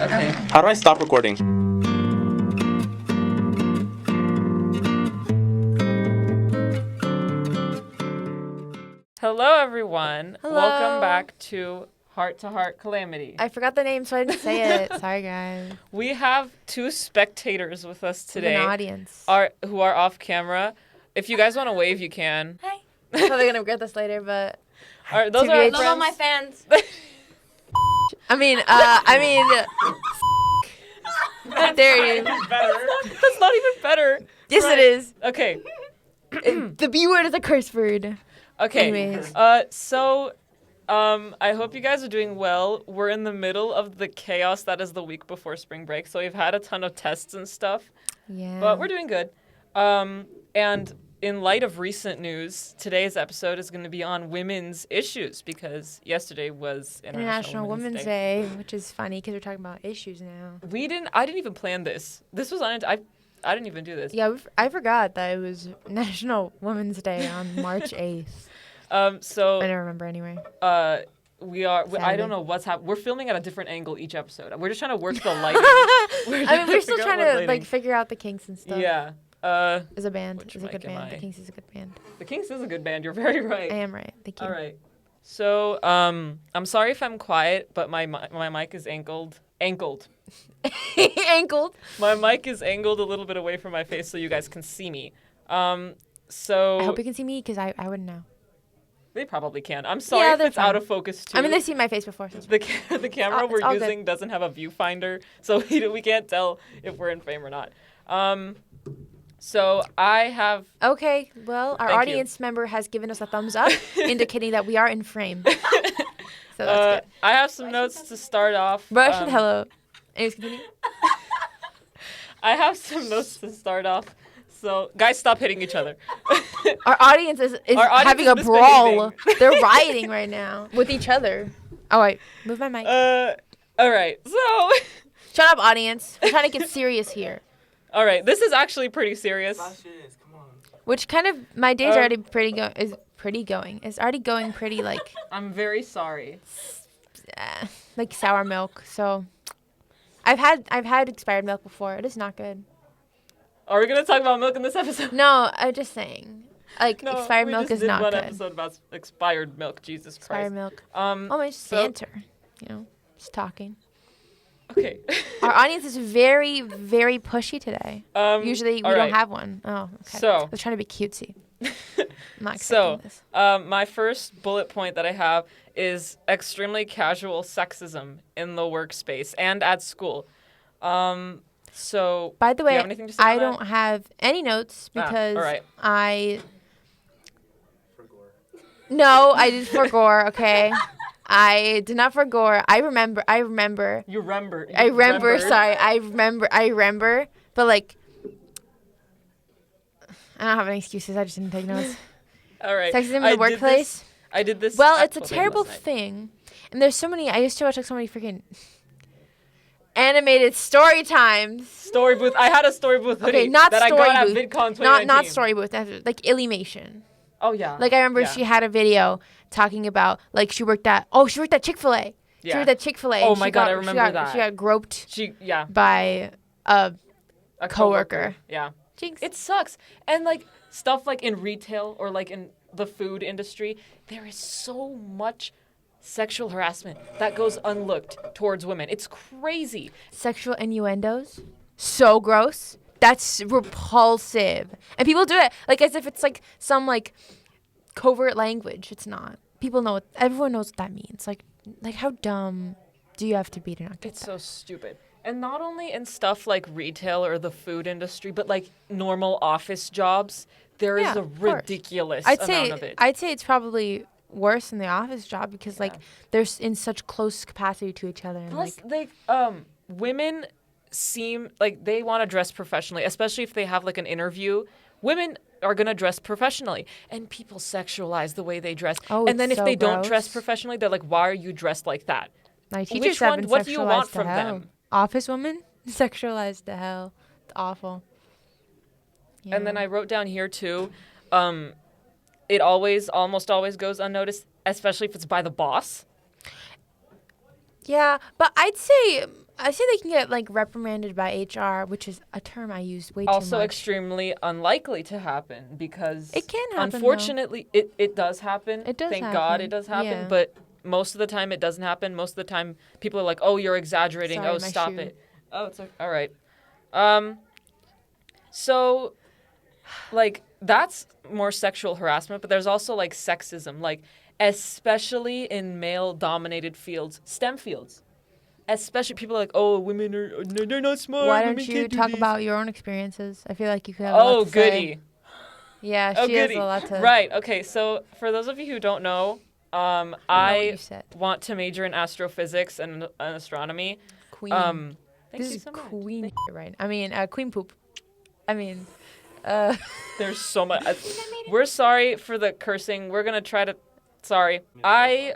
Okay. How do I stop recording? Hello, everyone. Hello. Welcome back to Heart to Heart Calamity. I forgot the name, so I didn't say it. Sorry, guys. We have two spectators with us today. An audience. Who are off camera. If you guys want to wave, you can. Hi. I'm probably gonna regret this later, but Those are our TBH. friends. Love all my fans. I mean, how dare you? That's not even better. Yes, Right. it is. Okay. The B word is a curse word. Okay. Anyways. I hope you guys are doing well. We're in the middle of the chaos that is the week before spring break, so we've had a ton of tests and stuff. Yeah. But we're doing good. And in light of recent news, today's episode is going to be on women's issues because yesterday was International Women's Day, which is funny because we're talking about issues now. I didn't even plan this. This was I didn't even do this. Yeah, I forgot that it was National Women's Day on March 8th. I So don't remember anyway. I Sadly. don't know what's happening. We're filming at a different angle each episode. We're just trying to work the lighting. We're still trying to figure out the kinks and stuff. Yeah. Is a band. Which Is a good mic am band. I? The Kinks is a good band. The Kinks is a good band. You're very right. I am right. Thank you. All right. So, I'm sorry if I'm quiet, but my mic is angled. Ankled. My mic is angled a little bit away from my face so you guys can see me. So I hope you can see me because I wouldn't know. they probably can. I'm sorry Yeah, if they're it's out fine. of focus too. I mean, they've seen my face before. So the camera It's we're all good. using doesn't have a viewfinder, so we can't tell if we're in frame or not. So I have okay, well, our Thank you. audience member has given us a thumbs up, indicating that we are in frame. So that's good. I have some notes to start off. Brush with hello. Anyways, continue. I have some notes to start off. So, guys, stop hitting each other. Our audience is Our audience having is a brawl. misbehaving. They're rioting right now with each other. Oh, wait. Move my mic. All right. So, Shut up, audience. We're trying to get serious here. all right. This is actually pretty serious. Which kind of, my day's already It's already going pretty, I'm very sorry. like sour milk. So, I've had expired milk before. It is not good. Are we gonna talk about milk in this episode? No, I'm just saying. Like, No, expired we milk just is did not one good. episode about expired milk. Jesus Expired Christ. milk. Oh Oh, my Santa. Just talking. Okay. Our audience is very, very pushy today. Usually we all don't right. have one. Oh, okay. So- We're trying to be cutesy. I'm not So, accepting this. my first bullet point that I have is extremely casual sexism in the workspace and at school. So, By the do you way, have anything to say I on that? don't have any notes because all right. No, I did for gore, okay? I did not for gore. I remember. You remember. I remember. But, like, I don't have any excuses. I just didn't take notes. All right. Sexism in I the did workplace? I did this. Well, at it's a 12 a.m. terrible last night. thing. And there's so many. I used to watch like so many freaking animated story times. Story booth. I had a story booth hoodie Okay, not that story I got booth. at VidCon 2019. Not story booth. Like Illymation. Oh yeah. Like I remember Yeah. she had a video talking about like she worked at Chick-fil-A. She Yeah. worked at Chick-fil-A. Oh and my she God, got, I remember that. She got groped Yeah. by a A coworker. Yeah. Jinx. It sucks. And like stuff like in retail or like in the food industry, there is so much sexual harassment that goes unlooked towards women. It's crazy. Sexual innuendos. So gross. That's repulsive. And people do it like as if it's like some like covert language. It's not. People know everyone knows what that means. Like how dumb do you have to be to not get It's that? so stupid. And not only in stuff like retail or the food industry, but like normal office jobs, there is Yeah, a of course. ridiculous I'd amount of it. say it's probably worse in the office job because like they're in such close capacity to each other. And, Plus, women seem like they want to dress professionally, especially if they have like an interview. Women are gonna dress professionally, and people sexualize the way they dress. Oh, and then it's if so they don't dress gross. professionally, they're like, "Why are you dressed like that?" my teachers which have one- been what do you want sexualized to from hell. them? Office women sexualized to hell. It's awful. Yeah. And then I wrote down here too, it almost always goes unnoticed, especially if it's by the boss. Yeah, but I say they can get like reprimanded by HR, which is a term I use way too Also much. extremely unlikely to happen because It can happen, unfortunately it does happen. It does Thank God happen. it does happen, Yeah. but most of the time it doesn't happen. Most of the time people are like, "Oh, you're exaggerating. Sorry, Oh, my stop shoe. it." Oh, it's okay. All right. So like that's more sexual harassment, but there's also like sexism, like especially in male dominated fields, STEM fields. Especially people are like, "Oh, women are they're not smart. Why women don't you can't do talk this." about your own experiences? I feel like you could have a lot Oh, to say. goody. Yeah, Oh, she has goody. a lot to. Right. Okay. So for those of you who don't know, I know what I you said. want to major in astrophysics and astronomy. Queen. Thank This you is so much. queen, right? I mean, queen poop. I mean, There's so much. We're sorry for the cursing. We're gonna try to. Sorry. I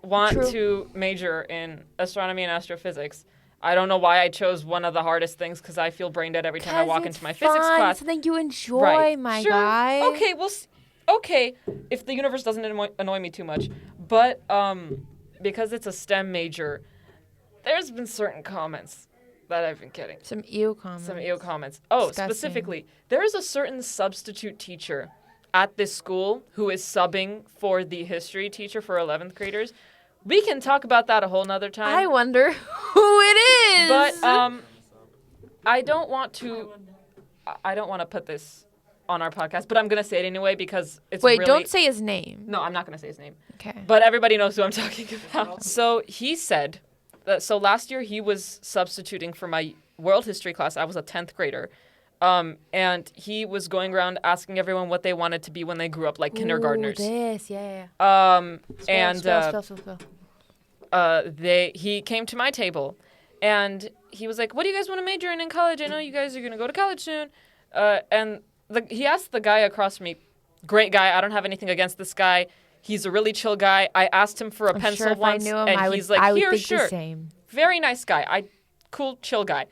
want True. to major in astronomy and astrophysics. I don't know why I chose one of the hardest things because I feel brain dead every time I walk into my physics class. Something you enjoy, Right. my Sure. guy. Okay, well, okay, if the universe doesn't annoy me too much. But because it's a STEM major, there's been certain comments that I've been getting. Some ew comments. Some EO comments. Oh, Disgusting. specifically, there is a certain substitute teacher at this school who is subbing for the history teacher for 11th graders. We can talk about that a whole nother time. I wonder who it is. But I don't want to put this on our podcast, but I'm gonna say it anyway because it's Wait, really... don't say his name. No, I'm not gonna say his name. Okay. But everybody knows who I'm talking about. So he said that. So last year he was substituting for my world history class. I was a 10th grader. And he was going around asking everyone what they wanted to be when they grew up, like kindergartners. Ooh, this, yeah. Spill. He came to my table, and he was like, "What do you guys want to major in college? I know you guys are gonna go to college soon." And he asked the guy across from me, great guy. I don't have anything against this guy. He's a really chill guy. I asked him for a I'm pencil sure if once, I knew him, and I would, he's like, I would "Here, think sure." the same. Very nice guy. Cool, chill guy.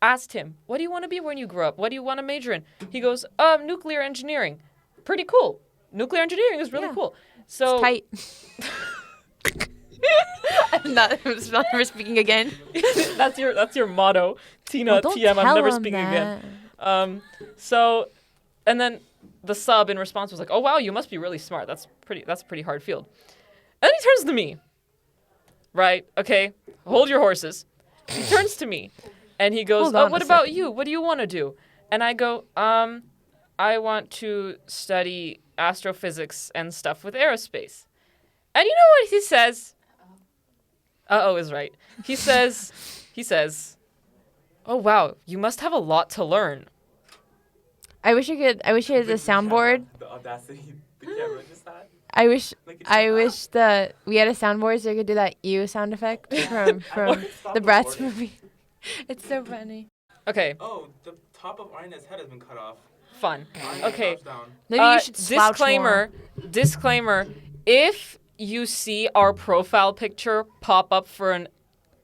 Asked him, "What do you want to be when you grow up? What do you want to major in?" He goes, "Nuclear engineering." Pretty cool. Nuclear engineering is really Yeah. cool. So Tight. I'm never speaking again. that's your motto, Tina. Well, don't TM. I'm tell never him speaking that. again. So, and then the sub in response was like, "Oh wow, you must be really smart. That's a pretty hard field." And then he turns to me. Right? Okay. Hold your horses. He turns to me, and he goes, Hold "Oh, on what a about second. you? What do you want to do?" And I go, I want to study astrophysics and stuff with aerospace." And you know what he says? Uh-oh is right. He says, "Oh wow, you must have a lot to learn." I wish I had the soundboard. The audacity the camera just had. I wish Like it's that we had a soundboard so I could do that ew sound effect from Stop the Bratz recording. movie. It's so funny. Okay, Oh, the top of Arna's head has been cut off. fun. Arna Okay. crouched down. Maybe you should slouch more. Disclaimer, if you see our profile picture pop up for an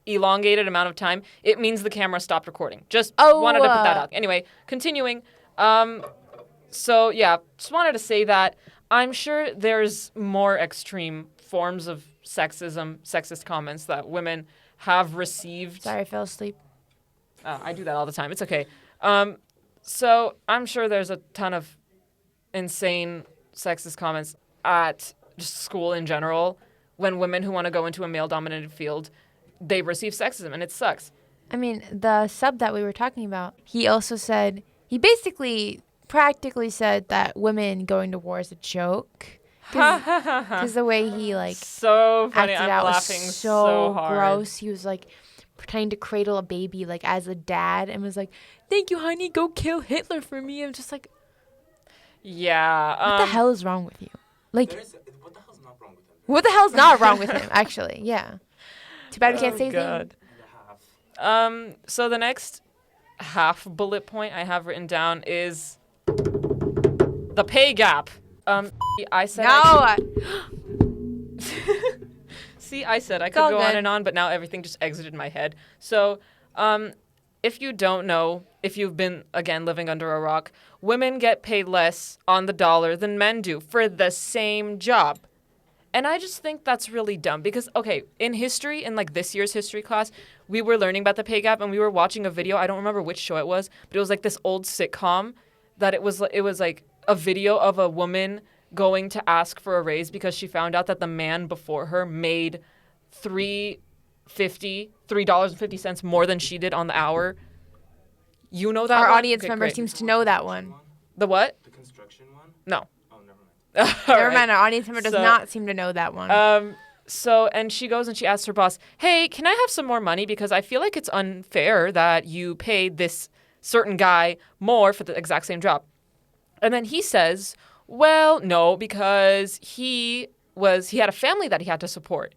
elongated amount of time, it means the camera stopped recording. Just wanted to put that out. Anyway, continuing. So yeah, just wanted to say that I'm sure there's more extreme forms of sexist comments that women have received. Sorry, I fell asleep. I do that all the time. It's okay. So I'm sure there's a ton of insane sexist comments at just school in general when women who want to go into a male-dominated field, they receive sexism, and it sucks. I mean, the sub that we were talking about, he also said, he basically practically said that women going to war is a joke. Because the way he, like, So funny. acted I'm out was laughing so hard. gross. He was, like, pretending to cradle a baby, like, as a dad, and was like, "Thank you, honey, go kill Hitler for me." I'm just like, Yeah. what the hell is wrong with you? Like, What the hell's not wrong with him? what the hell's not wrong with him, actually? Yeah. Too bad we can't say his name. God. And a half. So the next half bullet point I have written down is the pay gap. I said See, I said I could all go on good. and on, but now everything just exited my head. So, if you don't know, if you've been, again, living under a rock, women get paid less on the dollar than men do for the same job. And I just think that's really dumb because, okay, in history, in like this year's history class, we were learning about the pay gap and we were watching a video. I don't remember which show it was, but it was like this old sitcom that it was like a video of a woman going to ask for a raise because she found out that the man before her made $3.50 more than she did on the hour. You know that Our one? audience Okay, member great. seems to know that one. The what? The construction one? No. Oh, never mind. All Never right. mind. Our audience member does So- not seem to know that one. So, and she goes and she asks her boss, hey, can I have some more money? Because I feel like it's unfair that you paid this certain guy more for the exact same job. And then he says, well, no, because he had a family that he had to support.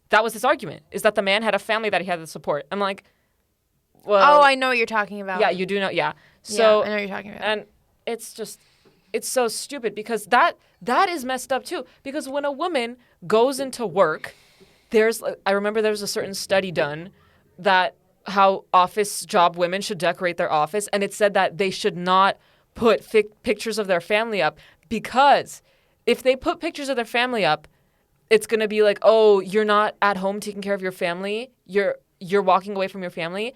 That was his argument, is that the man had a family that he had to support. I'm like, well. Oh, I know what you're talking about. Yeah, you do know. Yeah. So, I know what you're talking about. and it's just, it's so stupid because that is messed up too. Because when a woman goes into work, I remember there was a certain study done that how office job women should decorate their office. And it said that they should not put pictures of their family up because if they put pictures of their family up, it's going to be like, oh, you're not at home taking care of your family. You're walking away from your family.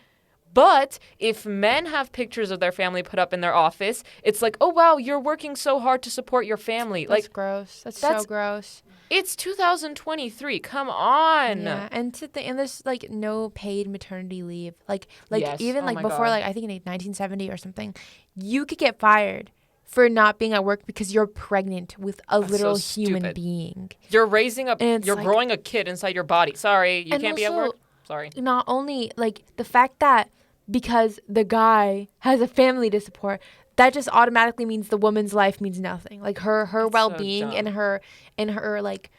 But if men have pictures of their family put up in their office, it's like, oh, wow, you're working so hard to support your family. That's gross. That's so gross. It's 2023. Come on. Yeah, and and there's like no paid maternity leave. Like Yes. even Oh like my before, God. like I think in 1970 or something, you could get fired for not being at work because you're pregnant with a That's literal so human stupid. being. You're And it's like- growing a kid inside your body. Sorry, you And can't be at also- work. Sorry. Not only like the fact that because the guy has a family to support, that just automatically means the woman's life means nothing. Like her It's so well-being dumb. and her like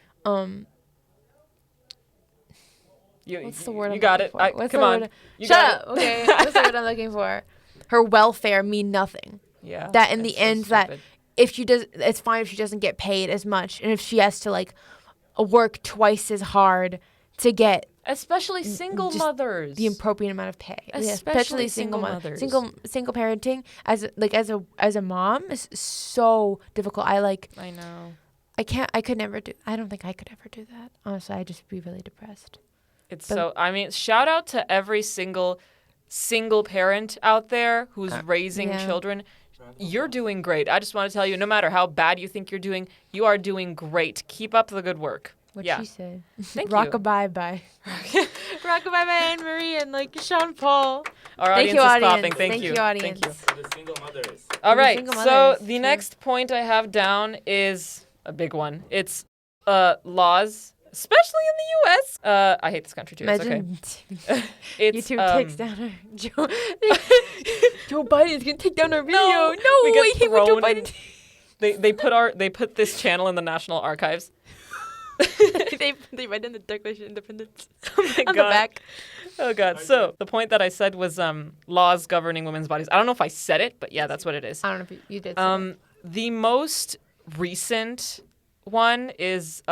what's the word You I'm got looking it. for? What's Come the on. word? You Shut got up. Okay. What's the word I'm looking for? Her welfare mean nothing. Yeah. That in the it's so end that stupid. if she does, it's fine if she doesn't get paid as much, and if she has to like work twice as hard to get Especially single just mothers. the appropriate amount of pay. Yeah, Especially single mo- mothers. single parenting as a mom is so difficult. I know. I could never do. I don't think I could ever do that. Honestly, I'd just be really depressed. Shout out to every single parent out there who's raising yeah. children. You're doing great. I just want to tell you, no matter how bad you think you're doing, you are doing great. Keep up the good work. What Yeah. she said. Thank you. Rockabye bye. Rockabye by Anne Marie and like Sean Paul. Our Thank audience you, is audience. clapping. Thank you. audience. Thank you. For the single mothers. All the right. single So mothers, the true. next point I have down is a big one. It's laws, especially in the U.S. I hate this country too. Imagine It's okay. It's YouTube takes down our Joe Biden's gonna take down our video. No, No, we get I hate what Joe thrown in- Biden. they put this channel in the National Archives. they read in the Declaration of Independence Oh my on God. the back. Oh God. So the point that I said was laws governing women's bodies. I don't know if I said it, but yeah, that's what it is. I don't know if you did. Say The most recent one is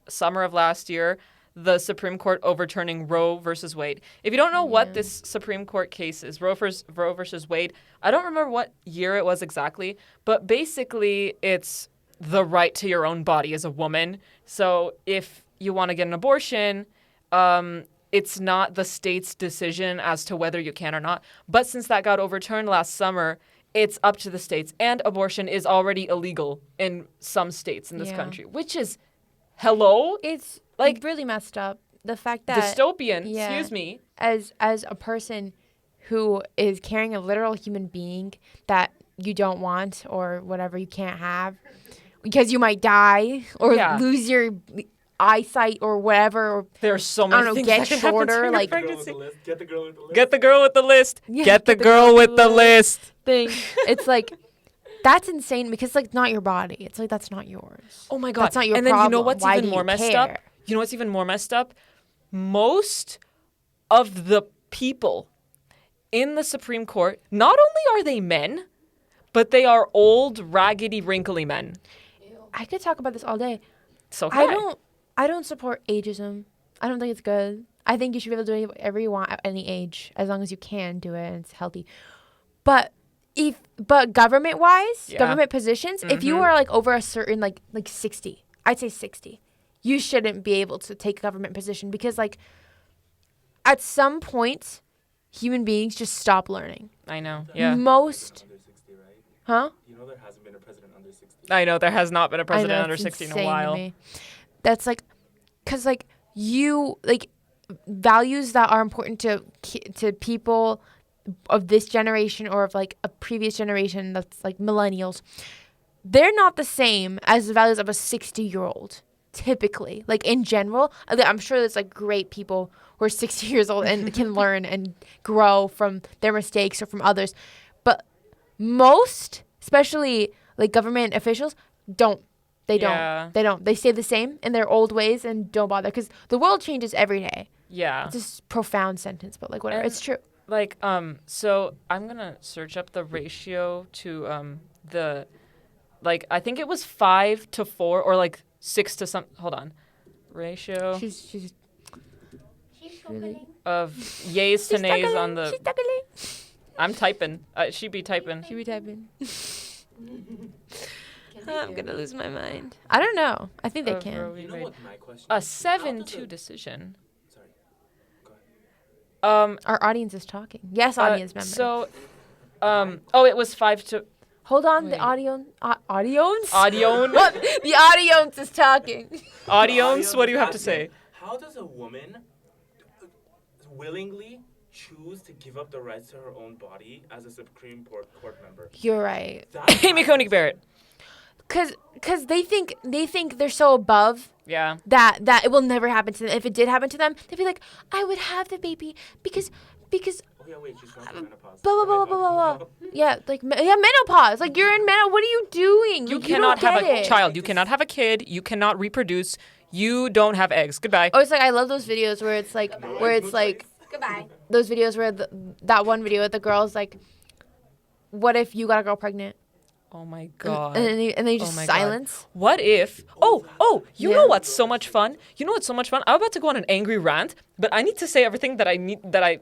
summer of last year, the Supreme Court overturning Roe versus Wade. If you don't know what this Supreme Court case is, Roe versus Wade, I don't remember what year it was exactly, but basically it's the right to your own body as a woman. So if you want to get an abortion, it's not the state's decision as to whether you can or not. But since that got overturned last summer, it's up to the states. And abortion is already illegal in some states in this Yeah. country, which is, hello? it's like- like really messed up. The fact that Dystopian, yeah. excuse me. as a person who is carrying a literal human being that you don't want or whatever you can't have because you might die or Yeah. lose your eyesight or whatever or There's so I many don't know, things get that can happen shorter, during like- a Get the girl with pregnancy. the list. Get the girl with the list. Get the girl with the list. Yeah, Get the girl with the list. thing. It's like that's insane because like not your body. It's like that's not yours. Oh my God. That's not your and then you know problem. what's Why even do more you messed care? up? You know what's even more messed up? Most of the people in the Supreme Court, not only are they men, but they are old, raggedy, wrinkly men. I could talk about this all day. So okay. I don't support ageism. I don't think it's good. I think you should be able to do whatever you want at any age, as long as you can do it and it's healthy. But government wise, Yeah. government positions, if you are like over a certain like 60, I'd say 60, you shouldn't be able to take a government position because, like, at some point, human beings just stop learning. I know. Yeah. Most, Under 60, right? huh? You know there hasn't been a president under 60. I know there has not been a I president know, under it's 60 in a insane to while. me. That's like, cause like you like values that are important to people of this generation or of like a previous generation that's like millennials. They're not the same as the values of a 60-year-old. Typically, like in general, I'm sure there's like great people who are 60 years old and can learn and grow from their mistakes or from others, but most, especially like government officials, don't. They don't. Yeah. They don't. They stay the same in their old ways and don't bother because the world changes every day. Yeah. It's just a profound sentence, but like whatever. And- It's true. Like, so I'm gonna search up the ratio to the, like, I think it was 5 to 4 or like 6 to some. Hold on, ratio She's of yays to nays on the. She's stuggling. I'm typing. She be typing. She be typing. I'm gonna lose my mind. I don't know. I think they Of can. Roe v. You know Wade. what my question A is? 7-2 decision. Sorry. Go ahead. Our audience is talking. Yes, audience member. So, oh, it was 5 to. Hold on, Wait. the audience. Audience. Audion. What? The audience is talking. Audience. What do you have to say? How does a woman willingly choose to give up the rights to her own body as a Supreme Court member? You're right. That's Amy Coney Barrett. Cause they think they're so above Yeah. that it will never happen to them. If it did happen to them, they'd be like, I would have the baby because Oh yeah, wait, she's going through menopause. blah blah blah blah blah blah. Yeah, like menopause. Like you're in menopause. What are you doing? You Like, cannot don't have get a it. child. You cannot have a kid. You cannot reproduce. You don't have eggs. Goodbye. Oh, it's like I love those videos where it's like Goodbye. those videos where that one video with the girl's like, what if you got a girl pregnant? Oh my god. And then you just my God. silence. What if? Oh, you Yeah. know what's so much fun? You know what's so much fun? I'm about to go on an angry rant, but I need to say everything that I need.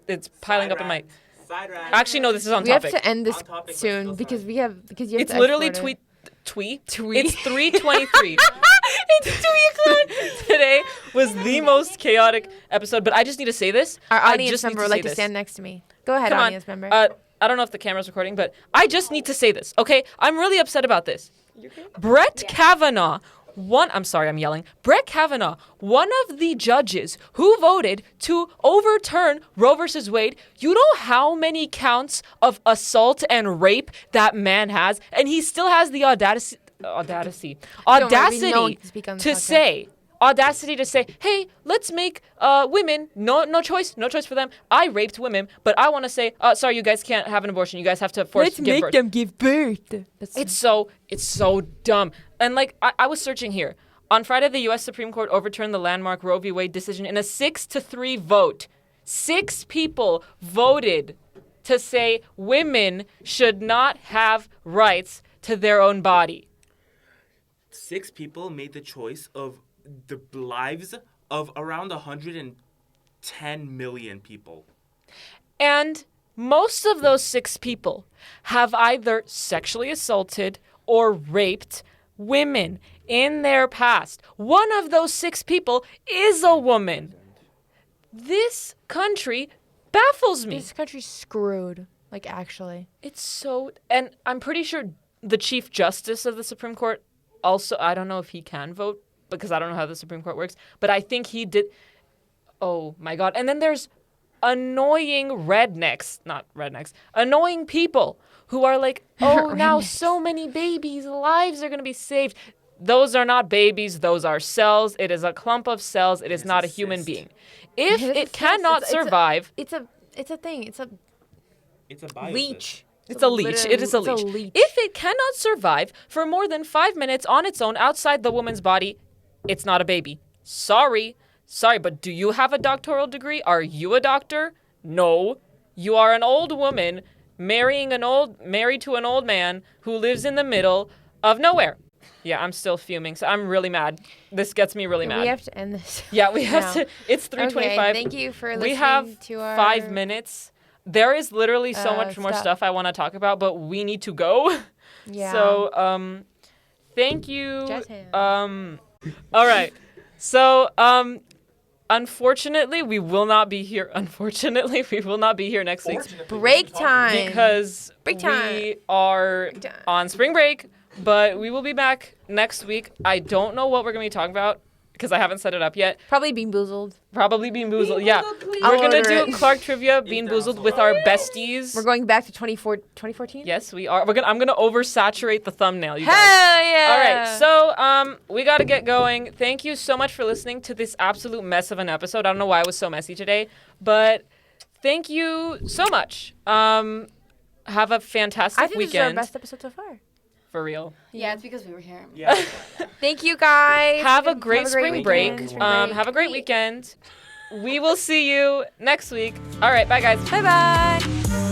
It's piling up in my. Side rant. Actually, no, this is on We have topic. to end this On topic, but soon still because fine. you have It's to literally export tweet. Tweet. It's 3:23. It's 2:00. Today was the most chaotic episode, but I just need to say this. Our I audience just need member to would say like to this. stand next to me. Go ahead, Come on. audience member. I don't know if the camera's recording, but I just need to say this, okay? I'm really upset about this. Brett Kavanaugh, I'm sorry, I'm yelling. Brett Kavanaugh, one of the judges who voted to overturn Roe versus Wade, you know how many counts of assault and rape that man has? And he still has the audacity worry, no one can speak on this podcast. Audacity to say, hey, let's make women no choice for them. I raped women, but I want to say, sorry, you guys can't have an abortion. You guys have to give birth. them give birth. It's so dumb. And like I was searching here. On Friday, the U.S. Supreme Court overturned the landmark Roe v. Wade decision in a 6-3 vote. 6 people voted to say women should not have rights to their own body. 6 people made the choice of the lives of around 110 million people. And most of those 6 people have either sexually assaulted or raped women in their past. One of those 6 people is a woman. This country baffles me. This country's screwed. Like, actually. It's so... And I'm pretty sure the Chief Justice of the Supreme Court also... I don't know if he can vote because I don't know how the Supreme Court works. But I think he did... Oh, my God. And then there's annoying annoying people who are like, oh, now so many babies' lives are going to be saved. Those are not babies. Those are cells. It is a clump of cells. It is not a human cyst. being. If It is a it cyst. cannot survive... It's a thing. It's a It's a bias. leech. It's a leech. It is a It's a leech. leech. If it cannot survive for more than 5 minutes on its own outside the woman's body, it's not a baby. Sorry, but do you have a doctoral degree? Are you a doctor? No. You are an old woman married to an old man who lives in the middle of nowhere. Yeah, I'm still fuming, so I'm really mad. This gets me really mad. We have to end this. Yeah, we have now. to. It's 3:25. Okay, thank you for listening We have to our 5 minutes. There is literally so much more stop. stuff I want to talk about, but we need to go. Yeah. So, thank you. Jazz hands. All right. So, unfortunately, we will not be here. Unfortunately, we will not be here next week Break time. because Break time. we are Break time. on spring break. But we will be back next week. I don't know what we're going to be talking about because I haven't set it up yet. Probably Bean Boozled. Probably Bean Boozled. Yeah. please. We're going to order do it. Clark Trivia, Bean Boozled with our besties. We're going back to 2014? Yes, we are. I'm gonna oversaturate the thumbnail, you Hell guys. yeah. All right, so we gotta get going. Thank you so much for listening to this absolute mess of an episode. I don't know why it was so messy today, but thank you so much. Have a fantastic I think weekend. this is our best episode so far. For real. Yeah, it's because we were here. Yeah. Thank you guys. Have a great spring break. weekend. Spring break. Have a great weekend. We will see you next week. All right, bye guys. Bye bye.